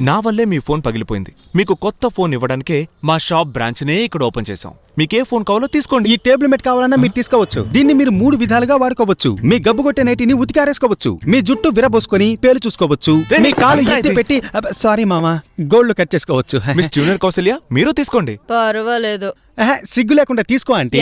నా వల్లే మీ ఫోన్ పగిలిపోయింది. మీకు కొత్త ఫోన్ ఇవ్వడానికే మా షాప్ బ్రాంచ్ నే ఇక్కడ ఓపెన్ చేసాం. మీకే ఫోన్ కావాలో తీసుకోండి. ఈ టేబుల్ మెట్ కావాలన్నా మీరు తీసుకోవచ్చు. దీన్ని మీరు 3 విధాలుగా వాడుకోవచ్చు. మీ గబ్బు కొట్టే నైటిని ఉతికారేసుకోవచ్చు, మీ జుట్టు విరబోసుకొని పేలు చూసుకోవచ్చు, మీ కాలు ఎత్తి పెట్టి సారీ మామా గోల్డ్ కట్ చేసుకోవచ్చు. మిస్ జూనియర్ కౌసల్య మీరు తీసుకోండి. పర్వాలేదు. సిగ్గు లేకుండా తీసుకో ఆంటీ.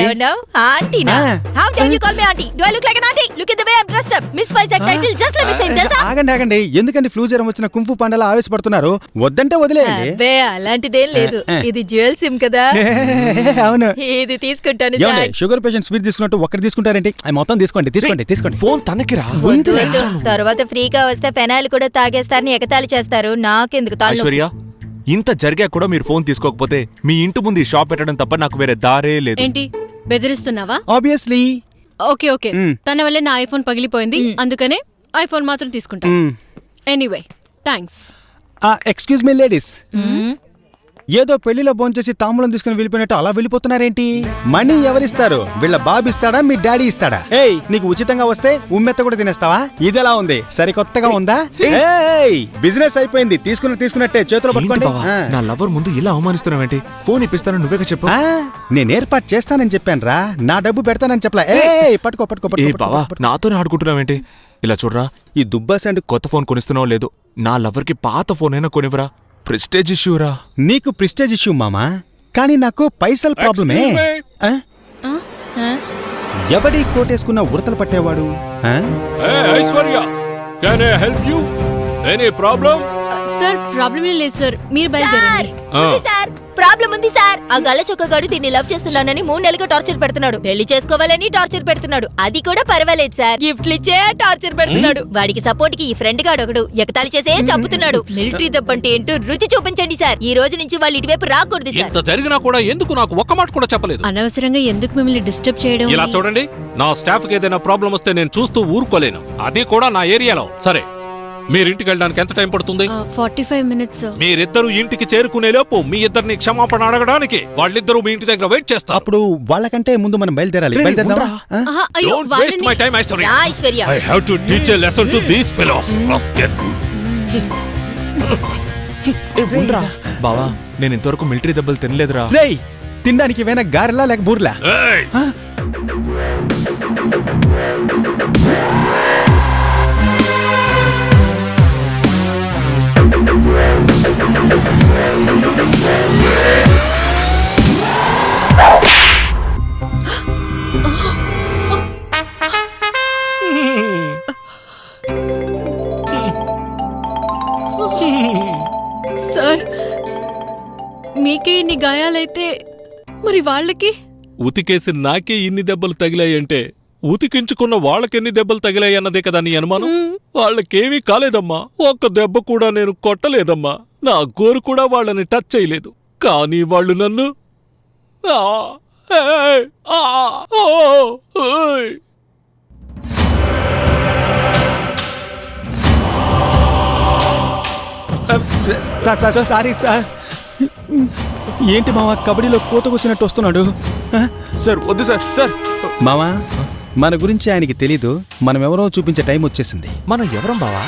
ఆగండి ఎందుకండి ఫ్లూ జ్వరం వచ్చిన కుంఫు పండలా ఆవేశపడుతున్నారు? వద్దంటే వదిలేయండి. అలాంటిదేం లేదు, ఇది జ్యువెల్ సిమ్ కదా. అవును, ఇది తీసుకుంటాను. షుగర్ పేషెంట్ స్వీట్ తీసుకున్నట్టు ఒక్కటి తీసుకుంటారేంటి? మొత్తం తీసుకోండి. ఫోన్ తనకి రా. తర్వాత ఫ్రీగా వస్తే ఫెనాయిల్ కూడా తాగేస్తారని ఎగతాళి చేస్తారు. నాకెందుకు తాను. ఐశ్వర్య, ఇంత జరిగా కూడా మీరు ఫోన్ తీసుకోకపోతే మీ ఇంటి ముందు ఈ షాప్ పెట్టడం తప్ప నాకు వేరే దారే లేదు. ఏంటి బెదిరిస్తున్నావా? ఆబ్వియస్లీ. ఓకే తన వల్లే నా ఐఫోన్ పగిలిపోయింది, అందుకనే ఐఫోన్ మాత్రం తీసుకుంటా. Anyway thanks. Excuse me ladies, ఏదో పెళ్లిలో భోంచేసి తాంబూలం తీసుకుని వెళ్ళిపోయినట్టు అలా వెళ్ళిపోతున్నారేంటి? మనీ ఎవరిస్తారు? వీళ్ళ బాబు ఇస్తాడా, మీ డాడీ ఇస్తాడా? ఏయ్, నీకు ఉచితంగా వస్తే ఉమ్మెత్త కూడా తినేస్తావా? ఇదెలా ఉంది? సరికొత్తగా ఉందా? బిజినెస్ అయిపోయింది, తీసుకున్నట్టే చేతిలో పట్టుకోండి. నా లవర్ ముందు ఇలా అవమానిస్తున్నావేంటి? ఫోన్ ఇప్పిస్తానని నువ్వేగా చెప్పు. నేను ఏర్పాటు చేస్తానని చెప్పాను రా, నా డబ్బు పెడతానని చెప్పలా. పట్టుకో. నాతోనే ఆడుకుంటున్నావేంటి? ఇలా చూడరా, ఈ దుబ్బాస్ అండ్ కొత్త ఫోన్ కొనిస్తున్నావు లేదు, నా లవర్ కి పాత ఫోన్ అయినా కొనివరా. ప్రెస్టేజ్ ఇష్యూరా. నీకు ప్రెస్టేజ్ ఇష్యూ మామా, కానీ నాకు పైసల్ ప్రాబ్లమే. ఎవడి కోటేసుకున్న ఉడతలు పట్టేవాడు? Aishwarya, can I help you? Any problem? Sir problem లేదు సార్, మీరు బయలుదేరండి. ప్రాబ్లం ఉంది సార్. ఆ గల్ల చొక్కగాడు దీన్ని లవ్ చేస్తున్నానని 3 నెలలుగా టార్చర్ పెడుతున్నాడు. పెళ్లి చేసుకోవాలని టార్చర్ పెడుతున్నాడు. అది కూడా పర్వాలేదు సార్, గిఫ్ట్లు ఇచ్చే టార్చర్ పెడుతున్నాడు. వాడికి సపోర్ట్ కి ఈ ఫ్రెండ్ గాడు ఒకడు ఎగతాళి చేసే చంపుతున్నాడు. మిలిటరీ దెబ్బంటే ఏంటో రుచి చూపించండి సార్. ఈ రోజు నుంచి వాళ్ళు ఇటువైపు రాకూడదు సార్. ఇంత జరిగినా కూడా ఎందుకు నాకు ఒక్క మాట కూడా చెప్పలేదు? అనవసరంగా ఎందుకు మిమ్మల్ని డిస్టర్బ్ చేయడం? ఇలా చూడండి, నా స్టాఫ్ కి ఏదైనా ప్రాబ్లం వస్తే నేను చూస్తూ ఊరుకోలేను, అది కూడా నా ఏరియాలో. సరే, మీరింటికి వెళ్ళడానికి ఎంత టైం పడుతుంది? 45 minutes. మీరిద్దరు ఇంటికి చేరుకునే లోపు మీ ఇద్దరిని క్షమాపణ అడగడానికి వాళ్ళిద్దరూ మీ ఇంటి దగ్గర వెయిట్ చేస్తారు. అప్పుడు వాళ్ళకంటే ముందు మనం బయలుదేరాలి. Don't waste my time, Aishwarya. I have to teach a lesson to these fellows. బావా, నేను ఇంతవరకు మిలిటరీ దెబ్బలు తినలేదురా. రేయ్, తినడానికి వేనా గారెలా లేక బూర్లా? సార్, మీకే ఇన్ని గాయాలైతే మరి వాళ్ళకి? ఉతికేసి నాకే ఇన్ని దెబ్బలు తగిలాయంటే ఉతికించుకున్న వాళ్ళకెన్ని దెబ్బలు తగిలాయన్నదే కదా నీ అనుమానం? వాళ్ళకేమీ కాలేదమ్మా, ఒక్క దెబ్బ కూడా నేను కొట్టలేదమ్మా, నా గోరు కూడా వాళ్ళని టచ్ చేయలేదు. కానీ వాళ్ళు నన్ను సారీ సార్. ఏంటి మావా, కబడ్డీలో కోతకొచ్చినట్టు వస్తున్నాడు? సార్ వద్దు సార్. సార్ మావా, మన గురించి ఆయనకి తెలీదు, మనం ఎవరో చూపించే టైం వచ్చేసింది. మనం ఎవరం బావా?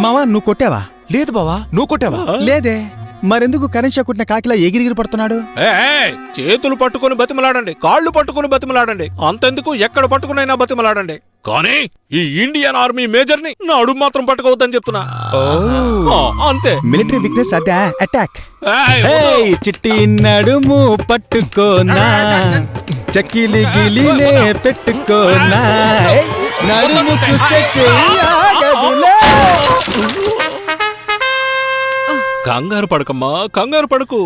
మావా, నువ్వు కొట్టావా? లేదు బావా. నువ్వు కొట్టావా? లేదే. మరెందుకు కరెంట్ షాక్ కొట్టిన కాకిలా ఎగిరిగిరి పడుతున్నాడు? చేతులు పట్టుకుని బతిమలాడండి, కాళ్ళు పట్టుకుని బతిమలాడండి, అంతెందుకు ఎక్కడ పట్టుకునైనా బతిమలాడండి, కానీ ఈ ఇండియన్ ఆర్మీ మేజర్ ని నాడు మాత్రం పట్టుకోవద్దని చెప్తున్నా. అంతే. మిలిటరీ వీక్నెస్ అదే, అటాక్. చిట్టి నడుము పట్టుకోనా, చక్కిలి గిలినే పెట్టుకోనా, నడుము చూస్తే కంగారు పడకమ్మా, కంగారు పడకు.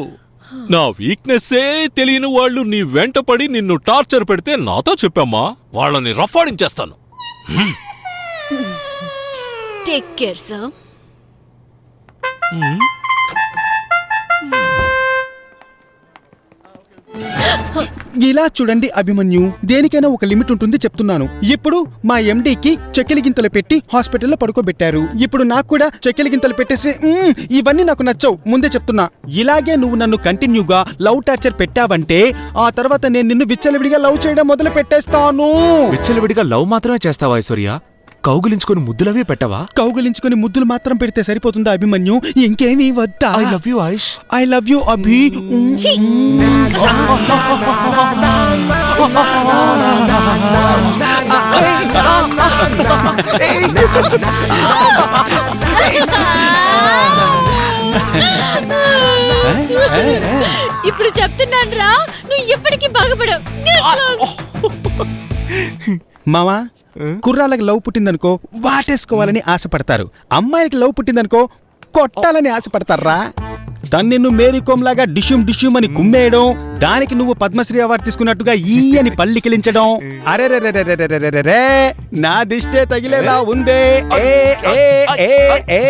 నా వీక్నెస్సే తెలియని వాళ్ళు నీ వెంట పడి నిన్ను టార్చర్ పెడితే నాతో చెప్పమ్మా, వాళ్ళని రఫాడించేస్తాను. Take care sir. ఇలా చూడండి అభిమన్యు, దేనికైనా ఒక లిమిట్ ఉంటుంది చెప్తున్నాను. ఇప్పుడు మా ఎండీకి చెక్కిలి గింతలు పెట్టి హాస్పిటల్లో పడుకోబెట్టారు. ఇప్పుడు నాకు కూడా చెక్కిలి గింతలు పెట్టేసి ఇవన్నీ నాకు నచ్చవు, ముందే చెప్తున్నా. ఇలాగే నువ్వు నన్ను కంటిన్యూగా లవ్ టార్చర్ పెట్టావంటే ఆ తర్వాత నేను నిన్ను విచ్చలవిడిగా లవ్ చేయడం మొదలు పెట్టేస్తాను. విచ్చలవిడిగా లవ్ మాత్రమే చేస్తావా ఐశ్వర్య? కౌగులించుకొని ముద్దులవే పెట్టవా? కౌగలించుకుని ముద్దులు మాత్రం పెడితే సరిపోతుందా అభిమన్యు? ఇంకేమీ వద్దా? I love you Ayush. I love you Abhi. ఇప్పుడు చెప్తున్నాను రా, నువ్వు ఎప్పటికీ బాగుపడవు. మావా, కుర్రాళ్ళకి లవ్ పుట్టిందనుకో వాటేసుకోవాలని ఆశపడతారు, అమ్మాయిలకి లవ్ పుట్టిందనుకో కొట్టాలని ఆశపడతారా? తను నిన్ను మేరీకోమ్ లాగా డిష్యూమ్ డిష్యూమ్ అని కుమ్మేయడం, దానికి నువ్వు పద్మశ్రీ అవార్డు తీసుకున్నట్టుగా ఈ అని పల్లికిలించడం. అరే నా దిష్టే తగిలేలా ఉందే. ఏ ఏ ఏ ఏ